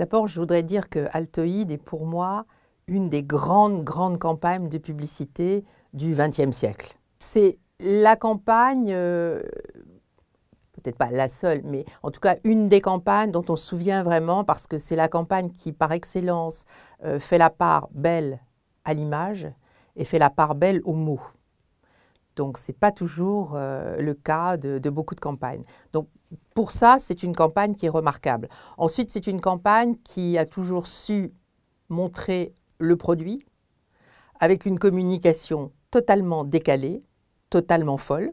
D'abord, je voudrais dire que Altoïd est pour moi une des grandes campagnes de publicité du XXe siècle. C'est la campagne, peut-être pas la seule, mais en tout cas une des campagnes dont on se souvient vraiment parce que c'est la campagne qui, par excellence, fait la part belle à l'image et fait la part belle aux mots. Donc, ce n'est pas toujours le cas de beaucoup de campagnes. Donc, pour ça, c'est une campagne qui est remarquable. Ensuite, c'est une campagne qui a toujours su montrer le produit avec une communication totalement décalée, totalement folle,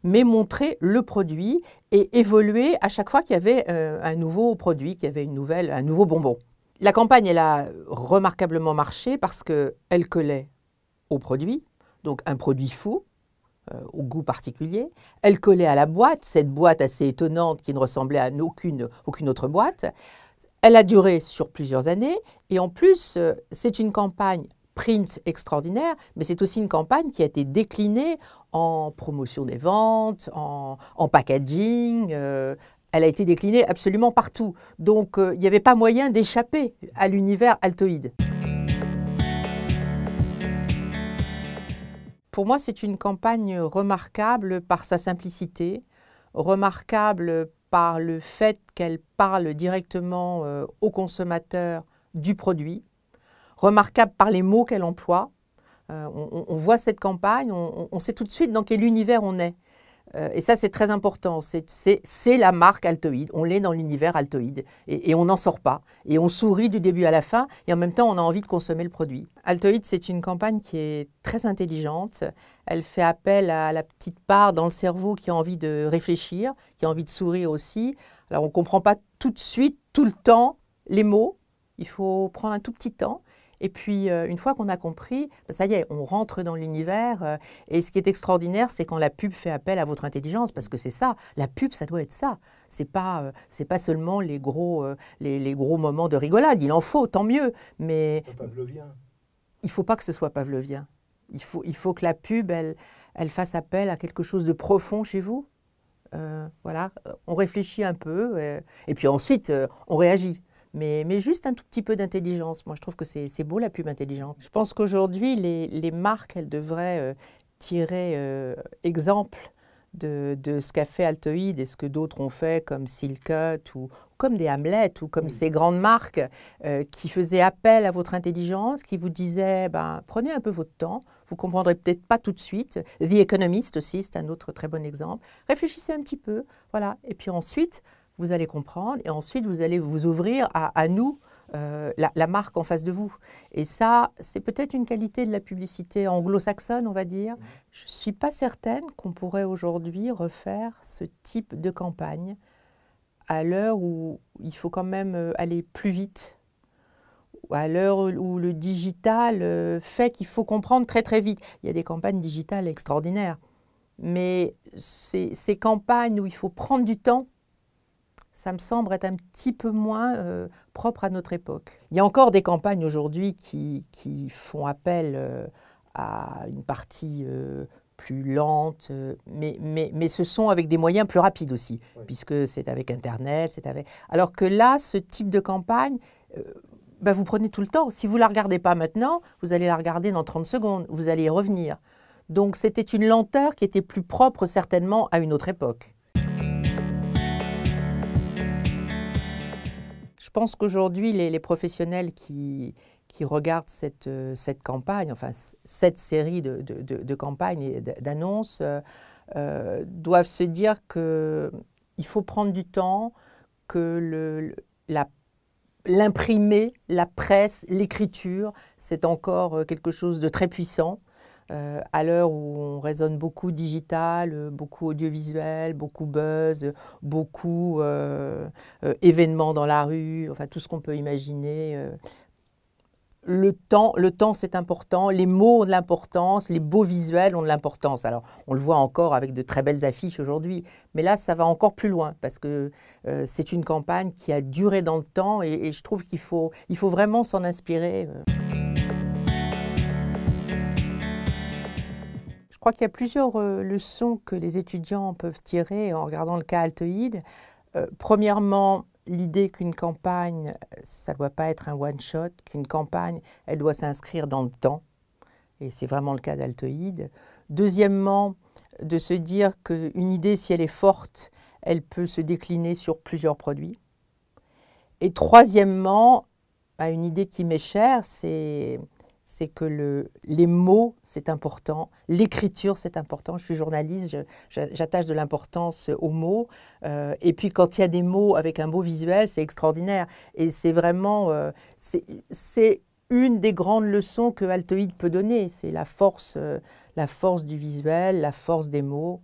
mais montrer le produit et évoluer à chaque fois qu'il y avait un nouveau produit, qu'il y avait un nouveau bonbon. La campagne, elle a remarquablement marché parce qu'elle collait au produit, donc un produit fou, au goût particulier. Elle collait à la boîte, cette boîte assez étonnante qui ne ressemblait à aucune autre boîte. Elle a duré sur plusieurs années et en plus, c'est une campagne print extraordinaire, mais c'est aussi une campagne qui a été déclinée en promotion des ventes, en packaging. Elle a été déclinée absolument partout. Donc, il n'y avait pas moyen d'échapper à l'univers Altoïd. Pour moi, c'est une campagne remarquable par sa simplicité, remarquable par le fait qu'elle parle directement au consommateur du produit, remarquable par les mots qu'elle emploie. On voit cette campagne, on sait tout de suite dans quel univers on est. Et ça, c'est très important. C'est la marque Altoïd. On l'est dans l'univers Altoïd. Et on n'en sort pas. Et on sourit du début à la fin. Et en même temps, on a envie de consommer le produit. Altoïd, c'est une campagne qui est très intelligente. Elle fait appel à la petite part dans le cerveau qui a envie de réfléchir, qui a envie de sourire aussi. Alors, on ne comprend pas tout de suite, tout le temps, les mots. Il faut prendre un tout petit temps. Et puis, une fois qu'on a compris, ça y est, on rentre dans l'univers. Et ce qui est extraordinaire, c'est quand la pub fait appel à votre intelligence, parce que c'est ça, la pub, ça doit être ça. C'est pas seulement les gros moments de rigolade. Il en faut, tant mieux. Mais pavlovien. Il ne faut pas que ce soit pavlovien. Il faut que la pub, elle fasse appel à quelque chose de profond chez vous. Voilà, on réfléchit un peu, et puis ensuite, on réagit. Mais juste un tout petit peu d'intelligence. Moi, je trouve que c'est beau, la pub intelligente. Je pense qu'aujourd'hui, les marques, elles devraient tirer exemple de ce qu'a fait Altoïd et ce que d'autres ont fait, comme Silkut ou comme des Hamlet ou comme ces grandes marques qui faisaient appel à votre intelligence, qui vous disaient prenez un peu votre temps, vous ne comprendrez peut-être pas tout de suite. The Economist aussi, c'est un autre très bon exemple. Réfléchissez un petit peu, voilà. Et puis ensuite, vous allez comprendre et ensuite vous allez vous ouvrir à nous, la marque en face de vous. Et ça, c'est peut-être une qualité de la publicité anglo-saxonne, on va dire. Je ne suis pas certaine qu'on pourrait aujourd'hui refaire ce type de campagne à l'heure où il faut quand même aller plus vite, à l'heure où le digital fait qu'il faut comprendre très vite. Il y a des campagnes digitales extraordinaires, mais ces campagnes où il faut prendre du temps, ça me semble être un petit peu moins propre à notre époque. Il y a encore des campagnes aujourd'hui qui font appel à une partie plus lente, mais ce sont avec des moyens plus rapides aussi, oui, puisque c'est avec Internet, Alors que là, ce type de campagne, vous prenez tout le temps. Si vous ne la regardez pas maintenant, vous allez la regarder dans 30 secondes, vous allez y revenir. Donc c'était une lenteur qui était plus propre certainement à une autre époque. Je pense qu'aujourd'hui, les professionnels qui regardent cette campagne, enfin cette série de campagnes et d'annonces, doivent se dire qu'il faut prendre du temps, que l'imprimé, la presse, l'écriture, c'est encore quelque chose de très puissant. À l'heure où on raisonne beaucoup digital, beaucoup audiovisuel, beaucoup buzz, beaucoup événements dans la rue, enfin tout ce qu'on peut imaginer. Le temps c'est important, les mots ont de l'importance, les beaux visuels ont de l'importance. Alors on le voit encore avec de très belles affiches aujourd'hui, mais là ça va encore plus loin parce que c'est une campagne qui a duré dans le temps et je trouve qu'il faut vraiment s'en inspirer. Je crois qu'il y a plusieurs leçons que les étudiants peuvent tirer en regardant le cas Altoïd. Premièrement, l'idée qu'une campagne, ça ne doit pas être un one-shot, qu'une campagne, elle doit s'inscrire dans le temps. Et c'est vraiment le cas d'Altoïde. Deuxièmement, de se dire qu'une idée, si elle est forte, elle peut se décliner sur plusieurs produits. Et troisièmement, une idée qui m'est chère, c'est que les mots, c'est important, l'écriture, c'est important. Je suis journaliste, j'attache de l'importance aux mots. Et puis quand il y a des mots avec un beau visuel, c'est extraordinaire. Et c'est vraiment, c'est une des grandes leçons que Altoïde peut donner. C'est la force du visuel, la force des mots.